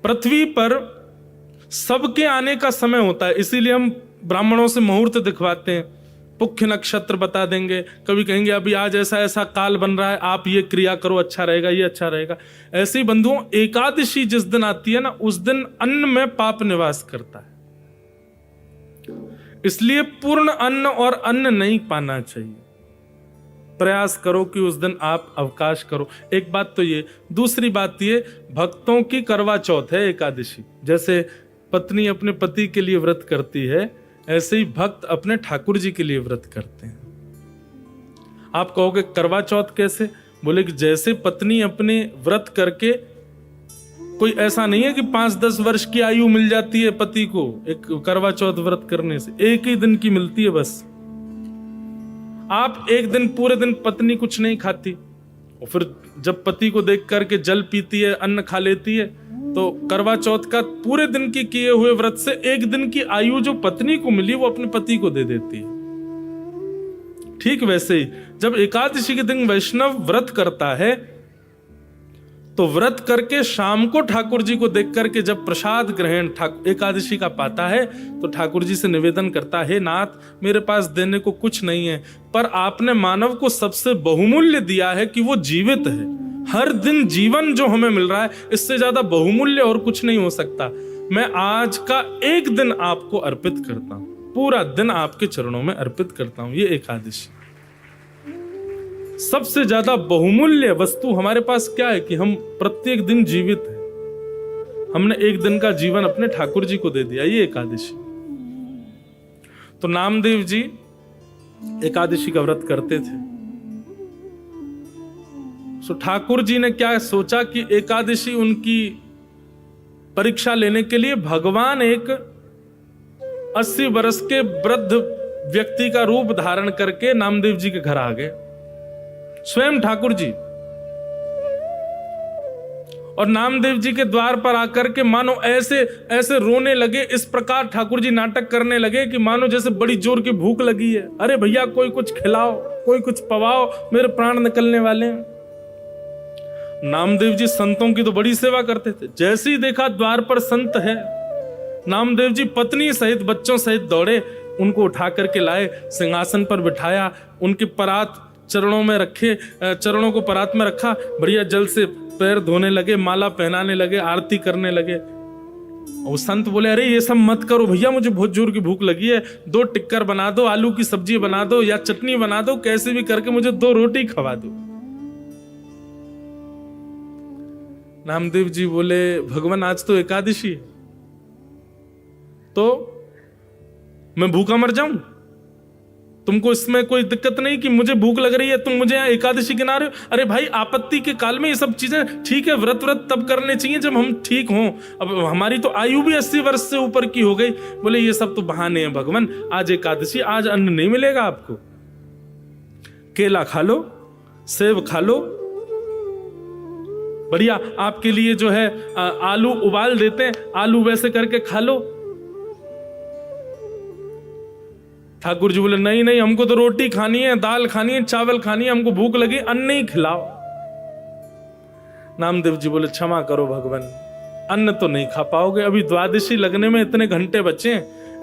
पृथ्वी पर सबके आने का समय होता है, इसीलिए हम ब्राह्मणों से मुहूर्त दिखवाते हैं, पुख्य नक्षत्र बता देंगे, कभी कहेंगे अभी आज ऐसा ऐसा काल बन रहा है, आप ये क्रिया करो, अच्छा रहेगा, ये अच्छा रहेगा। ऐसे ही बंधुओं, एकादशी जिस दिन आती है ना, उस दिन अन्न में पाप निवास करता है, इसलिए पूर्ण अन्न और अन्न नहीं पाना चाहिए। प्रयास करो कि उस दिन आप अवकाश करो। एक बात तो ये, दूसरी बात ये, भक्तों की करवा चौथ है एकादशी। जैसे पत्नी अपने पति के लिए व्रत करती है, ऐसे ही भक्त अपने ठाकुर जी के लिए व्रत करते हैं। आप कहोगे करवा चौथ कैसे? बोले कि जैसे पत्नी अपने व्रत करके, कोई ऐसा नहीं है कि 5-10 वर्ष की आयु मिल जाती है पति को एक करवा चौथ व्रत करने से, एक ही दिन की मिलती है बस। आप एक दिन पूरे दिन पत्नी कुछ नहीं खाती, और फिर जब पति को देख करके जल पीती है, अन्न खा लेती है, तो करवा चौथ का पूरे दिन की किए हुए व्रत से एक दिन की आयु जो पत्नी को मिली वो अपने पति को दे देती है। ठीक वैसे ही जब एकादशी के दिन वैष्णव व्रत करता है, तो व्रत करके शाम को ठाकुर जी को देख करके जब प्रसाद ग्रहण एकादशी का पाता है, तो ठाकुर जी से निवेदन करता है, नाथ मेरे पास देने को कुछ नहीं है, पर आपने मानव को सबसे बहुमूल्य दिया है कि वो जीवित है। हर दिन जीवन जो हमें मिल रहा है, इससे ज्यादा बहुमूल्य और कुछ नहीं हो सकता। मैं आज का एक दिन आपको अर्पित करता हूं, पूरा दिन आपके चरणों में अर्पित करता हूं। ये एकादशी सबसे ज्यादा बहुमूल्य वस्तु हमारे पास क्या है कि हम प्रत्येक दिन जीवित हैं। हमने एक दिन का जीवन अपने ठाकुर जी को दे दिया, ये एकादशी। तो नामदेव जी एकादशी का व्रत करते थे। सो ठाकुर जी ने क्या सोचा कि एकादशी उनकी परीक्षा लेने के लिए भगवान एक 80 वर्ष के वृद्ध व्यक्ति का रूप धारण करके नामदेव जी के घर आ गए, स्वयं ठाकुर जी। और नामदेव जी के द्वार पर आकर के मानो ऐसे ऐसे रोने लगे, इस प्रकार ठाकुर जी नाटक करने लगे कि मानो जैसे बड़ी जोर की भूख लगी है, अरे भैया कोई कुछ खिलाओ, कोई कुछ पवाओ, मेरे प्राण निकलने वाले हैं। नामदेव जी संतों की तो बड़ी सेवा करते थे। जैसे ही देखा द्वार पर संत है, नामदेव जी पत्नी सहित बच्चों सहित दौड़े, उनको उठा करके लाए, सिंहासन पर बिठाया, उनके परात चरणों में रखे, चरणों को परात में रखा, बढ़िया जल से पैर धोने लगे, माला पहनाने लगे, आरती करने लगे। और संत बोले अरे ये सब मत करो भैया, मुझे बहुत जोर की भूख लगी है, 2 टिक्कर बना दो, आलू की सब्जी बना दो या चटनी बना दो, कैसे भी करके मुझे 2 रोटी खवा दो। नामदेव जी बोले भगवान आज तो एकादशी है, तो मैं भूखा मर जाऊं? तुमको इसमें कोई दिक्कत नहीं कि मुझे भूख लग रही है, तुम मुझे यहाँ एकादशी गिना रहे हो? अरे भाई आपत्ति के काल में ये सब चीजें ठीक है, व्रत तब करने चाहिए जब हम ठीक हों। अब हमारी तो आयु भी 80 वर्ष से ऊपर की हो गई। बोले ये सब तो बहाने हैं भगवान, आज एकादशी, आज अन्न नहीं मिलेगा आपको, केला खा लो, सेब खा लो, बढ़िया आपके लिए जो है आलू उबाल देते हैं, आलू वैसे करके खा लो। ठाकुर जी बोले नहीं नहीं, हमको तो रोटी खानी है, दाल खानी है, चावल खानी है, हमको भूख लगी, अन्न ही खिलाओ। नामदेव जी बोले क्षमा करो भगवान, अन्न तो नहीं खा पाओगे, अभी द्वादशी लगने में इतने घंटे बचे,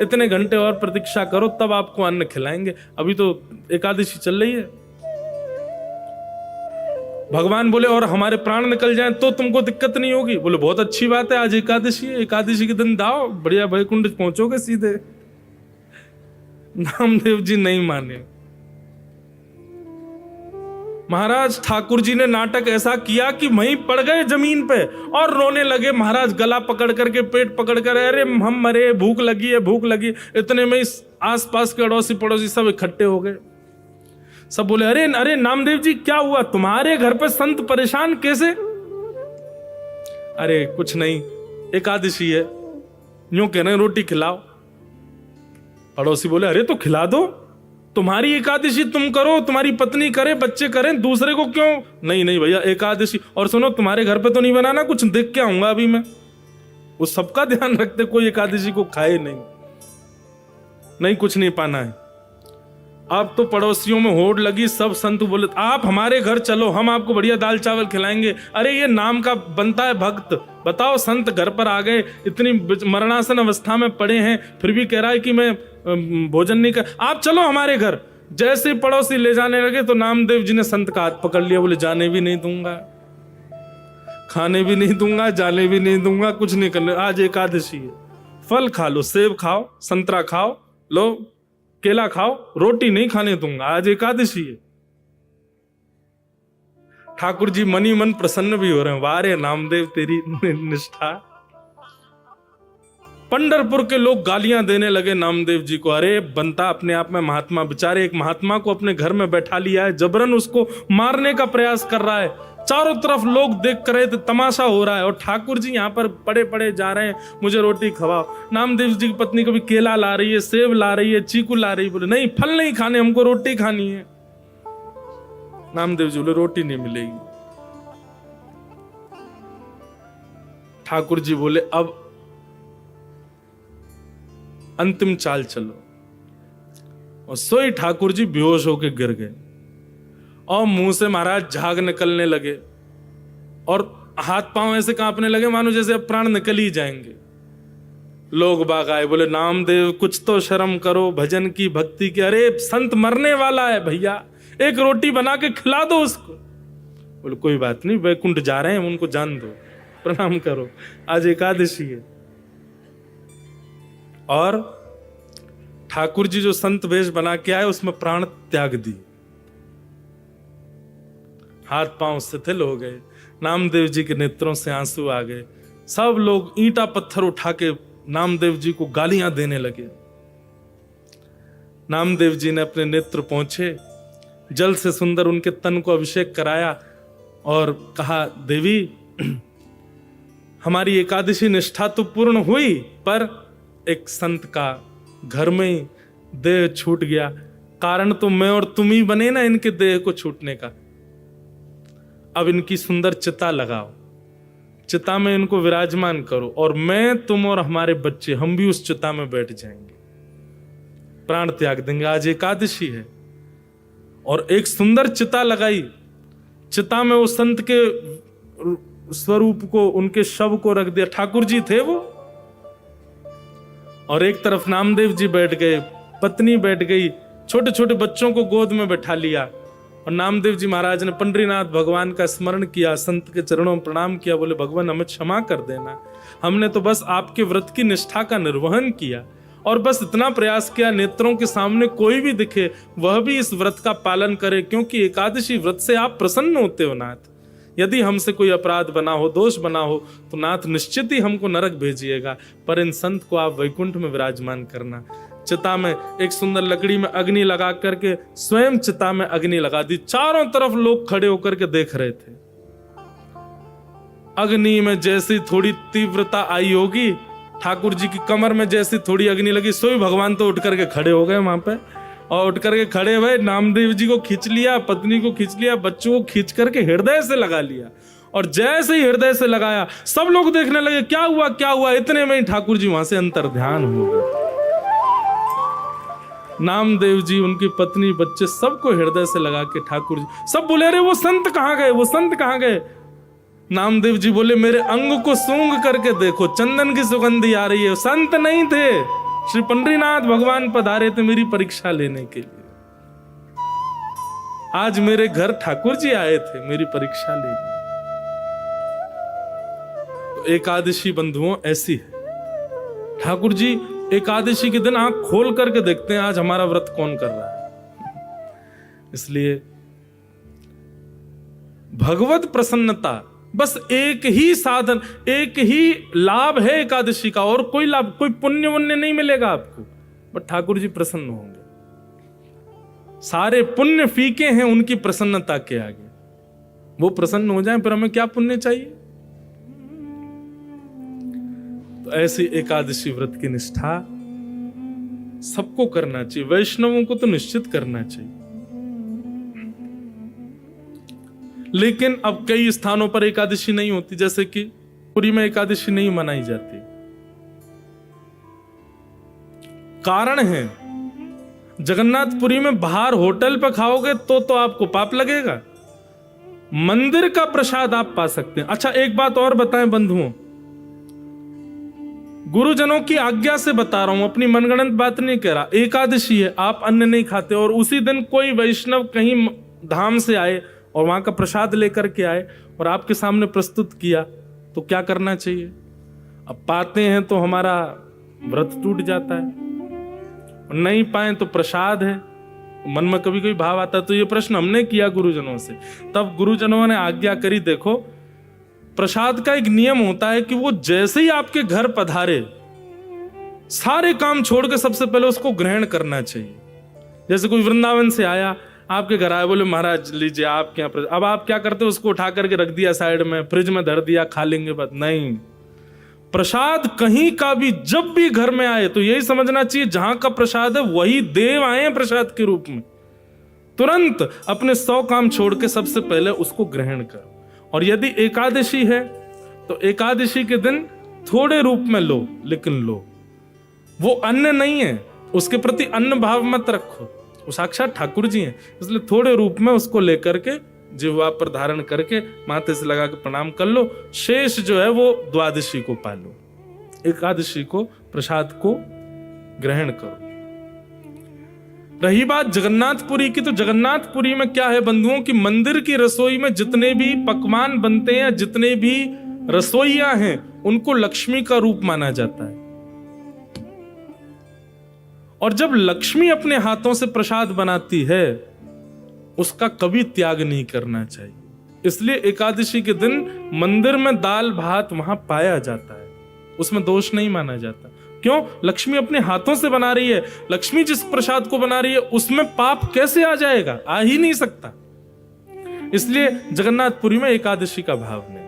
इतने घंटे और प्रतीक्षा करो तब आपको अन्न खिलाएंगे, अभी तो एकादशी चल रही है। भगवान बोले और हमारे प्राण निकल जाएं तो तुमको दिक्कत नहीं होगी? बोले बहुत अच्छी बात है, आज एकादशी है, एकादशी के दिन दाओ, बढ़िया वैकुंठ पहुंचोगे सीधे। नामदेव जी नहीं माने। महाराज ठाकुर जी ने नाटक ऐसा किया कि वहीं पड़ गए जमीन पे और रोने लगे। महाराज गला पकड़ करके, पेट पकड़ कर, अरे हम मरे, भूख लगी है, भूख लगी। इतने में आसपास के अड़ोसी पड़ोसी सब इकट्ठे हो गए। सब बोले अरे अरे नामदेव जी क्या हुआ, तुम्हारे घर पे संत परेशान कैसे? अरे कुछ नहीं, एकादशी है, यूं कह रहे हैं रोटी खिलाओ। पड़ोसी बोले अरे तो खिला दो, तुम्हारी एकादशी तुम करो, तुम्हारी पत्नी करे, बच्चे करें, दूसरे को क्यों? नहीं नहीं भैया एकादशी, और सुनो तुम्हारे घर पे तो नहीं बनाना, कुछ देख के आऊंगा अभी मैं। वो सबका ध्यान रखते, कोई एकादशी को खाए नहीं, नहीं कुछ नहीं पाना है। अब तो पड़ोसियों में होड़ लगी, सब संत बोले आप हमारे घर चलो, हम आपको बढ़िया दाल चावल खिलाएंगे। अरे ये नाम का बनता है भक्त, बताओ संत घर पर आ गए, इतनी मरणासन अवस्था में पड़े हैं, फिर भी कह रहा है कि मैं भोजन नहीं कर, आप चलो हमारे घर। जैसे ही पड़ोसी ले जाने लगे तो नामदेव जी ने संत का हाथ पकड़ लिया, बोले जाने भी नहीं दूंगा, खाने भी नहीं दूंगा, जाने भी नहीं दूंगा, कुछ नहीं करने, आज एकादशी है, फल खा लो, सेब खाओ, संतरा खाओ, लो केला खाओ, रोटी नहीं खाने दूंगा, आज एकादशी है। ठाकुर जी मनी मन प्रसन्न भी हो रहे हैं, वारे नामदेव तेरी निष्ठा। पंढरपुर के लोग गालियां देने लगे नामदेव जी को, अरे बनता अपने आप में महात्मा, बेचारे एक महात्मा को अपने घर में बैठा लिया है, जबरन उसको मारने का प्रयास कर रहा है, चारों तरफ लोग देख कर रहे थे, तमाशा हो रहा है, और ठाकुर जी यहाँ पर पड़े पड़े जा रहे हैं, मुझे रोटी खवाओ। नामदेव जी की पत्नी कभी केला ला रही है, सेब ला रही है, चीकू ला रही है, बोले नहीं फल नहीं खाने, हमको रोटी खानी है। नामदेव जी बोले रोटी नहीं मिलेगी। ठाकुर जी बोले अब अंतिम चाल चलो, और सोई ठाकुर जी बेहोश होकर गिर गए, और मुंह से महाराज झाग निकलने लगे, और हाथ पांव ऐसे कांपने लगे मानो जैसे अब प्राण निकल ही जाएंगे। लोग बाग आए, बोले नामदेव कुछ तो शर्म करो, भजन की भक्ति की, अरे संत मरने वाला है भैया, एक रोटी बना के खिला दो उसको। बोले कोई बात नहीं, वैकुंठ जा रहे हैं, उनको जान दो, प्रणाम करो, आज एकादशी है। और ठाकुर जी जो संत वेश बना के आए उसमें प्राण त्याग दी, हाथ पांव शिथिल हो गए, नामदेव जी के नेत्रों से आंसू आ गए, सब लोग ईंटा पत्थर उठा के नामदेव जी को गालियां देने लगे। नामदेव जी ने अपने नेत्र पहुंचे, जल से सुंदर उनके तन को अभिषेक कराया और कहा देवी हमारी एकादशी निष्ठा तो पूर्ण हुई, पर एक संत का घर में ही देह छूट गया, कारण तो मैं और तुम ही बने ना इनके देह को छूटने का। अब इनकी सुंदर चिता लगाओ, चिता में इनको विराजमान करो, और मैं तुम और हमारे बच्चे हम भी उस चिता में बैठ जाएंगे, प्राण त्याग देंगे, आज एकादशी है। और एक सुंदर चिता लगाई, चिता में वो संत के स्वरूप को, उनके शव को रख दिया, ठाकुर जी थे वो, और एक तरफ नामदेव जी बैठ गए, पत्नी बैठ गई, छोटे छोटे बच्चों को गोद में बैठा लिया, और नामदेव जी महाराज ने पंडरीनाथ भगवान का स्मरण किया, संत के चरणों में प्रणाम किया, बोले भगवान हमें क्षमा कर देना, हमने तो बस आपके व्रत की निष्ठा का निर्वहन किया, और बस इतना प्रयास किया नेत्रों के सामने कोई भी दिखे वह भी इस व्रत का पालन करे, क्योंकि एकादशी व्रत से आप प्रसन्न होते हो नाथ। यदि हमसे कोई अपराध बना हो, दोष बना हो, तो नाथ निश्चित ही हमको नरक भेजिएगा, पर इन संत को आप वैकुंठ में विराजमान करना। चिता में एक सुंदर लकड़ी में अग्नि लगा करके स्वयं चिता में अग्नि लगा दी, चारों तरफ लोग खड़े होकर के देख रहे थे। अग्नि में जैसी थोड़ी तीव्रता आई होगी, ठाकुर जी की कमर में जैसी थोड़ी अग्नि लगी, सोई भगवान तो उठ करके खड़े हो गए वहां पे, और उठ करके खड़े हुए नामदेव जी को खींच लिया, पत्नी को खींच लिया, बच्चों को खींच करके हृदय से लगा लिया, और जैसे ही हृदय से लगाया सब लोग देखने लगे क्या हुआ क्या हुआ, इतने में ही ठाकुर जी वहां से अंतर्ध्यान हो गए। नामदेव जी, उनकी पत्नी, बच्चे सबको हृदय से लगा के ठाकुर जी, सब बोले अरे वो संत कहां गए, वो संत कहां गए। नामदेव जी बोले मेरे अंग को सूंघ करके देखो, चंदन की सुगंधी आ रही है, संत नहीं थे, श्री पंडरीनाथ भगवान पधारे थे मेरी परीक्षा लेने के लिए, आज मेरे घर ठाकुर जी आए थे मेरी परीक्षा लेने। तो एकादशी बंधुओं ऐसी है, ठाकुर जी एकादशी के दिन आंख खोल करके देखते हैं आज हमारा व्रत कौन कर रहा है। इसलिए भगवत प्रसन्नता बस एक ही साधन, एक ही लाभ है एकादशी का, और कोई लाभ, कोई पुण्य वुण्य नहीं मिलेगा आपको, बट ठाकुर जी प्रसन्न होंगे। सारे पुण्य फीके हैं उनकी प्रसन्नता के आगे, वो प्रसन्न हो जाएं, फिर हमें क्या पुण्य चाहिए। तो ऐसी एकादशी व्रत की निष्ठा सबको करना चाहिए, वैष्णवों को तो निश्चित करना चाहिए। लेकिन अब कई स्थानों पर एकादशी नहीं होती, जैसे कि पुरी में एकादशी नहीं मनाई जाती। कारण है जगन्नाथपुरी में बाहर होटल पे खाओगे तो आपको पाप लगेगा। मंदिर का प्रसाद आप पा सकते हैं। अच्छा, एक बात और बताएं बंधुओं, गुरुजनों की आज्ञा से बता रहा हूं, अपनी मनगढ़ंत बात नहीं कह रहा। एकादशी है, आप अन्न नहीं खाते और उसी दिन कोई वैष्णव कहीं धाम से आए और वहां का प्रसाद लेकर के आए और आपके सामने प्रस्तुत किया, तो क्या करना चाहिए? अब पाते हैं तो हमारा व्रत टूट जाता है, और नहीं पाए तो प्रसाद है। मन में कभी कभी भाव आता है। तो ये प्रश्न हमने किया गुरुजनों से, तब गुरुजनों ने आज्ञा करी, देखो प्रसाद का एक नियम होता है कि वो जैसे ही आपके घर पधारे सारे काम छोड़ के सबसे पहले उसको ग्रहण करना चाहिए। जैसे कोई वृंदावन से आया, आपके घर आया, बोले महाराज लीजिए आपके यहाँ, अब आप क्या करते हो? उसको उठा करके रख दिया साइड में, फ्रिज में धर दिया, खा लेंगे बस। नहीं, प्रसाद कहीं का भी जब भी घर में आए तो यही समझना चाहिए जहां का प्रसाद है वही देव आए हैं प्रसाद के रूप में। तुरंत अपने 100 काम छोड़ के सबसे पहले उसको ग्रहण करो। और यदि एकादशी है तो एकादशी के दिन थोड़े रूप में लो, लेकिन लो। वो अन्न नहीं है, उसके प्रति अन्न भाव मत रखो, वो साक्षात ठाकुर जी हैं, इसलिए थोड़े रूप में उसको लेकर के जिह्वा पर धारण करके माथे से लगा के प्रणाम कर लो। शेष जो है वो द्वादशी को पालो, एकादशी को प्रसाद को ग्रहण करो। रही बात जगन्नाथपुरी की, तो जगन्नाथपुरी में क्या है बंधुओं की, मंदिर की रसोई में जितने भी पकवान बनते हैं, जितने भी रसोइया हैं, उनको लक्ष्मी का रूप माना जाता है। और जब लक्ष्मी अपने हाथों से प्रसाद बनाती है उसका कभी त्याग नहीं करना चाहिए। इसलिए एकादशी के दिन मंदिर में दाल भात वहां पाया जाता है, उसमें दोष नहीं माना जाता। क्यों? लक्ष्मी अपने हाथों से बना रही है। लक्ष्मी जिस प्रसाद को बना रही है उसमें पाप कैसे आ जाएगा? आ ही नहीं सकता। इसलिए जगन्नाथपुरी में एकादशी का भाव नहीं।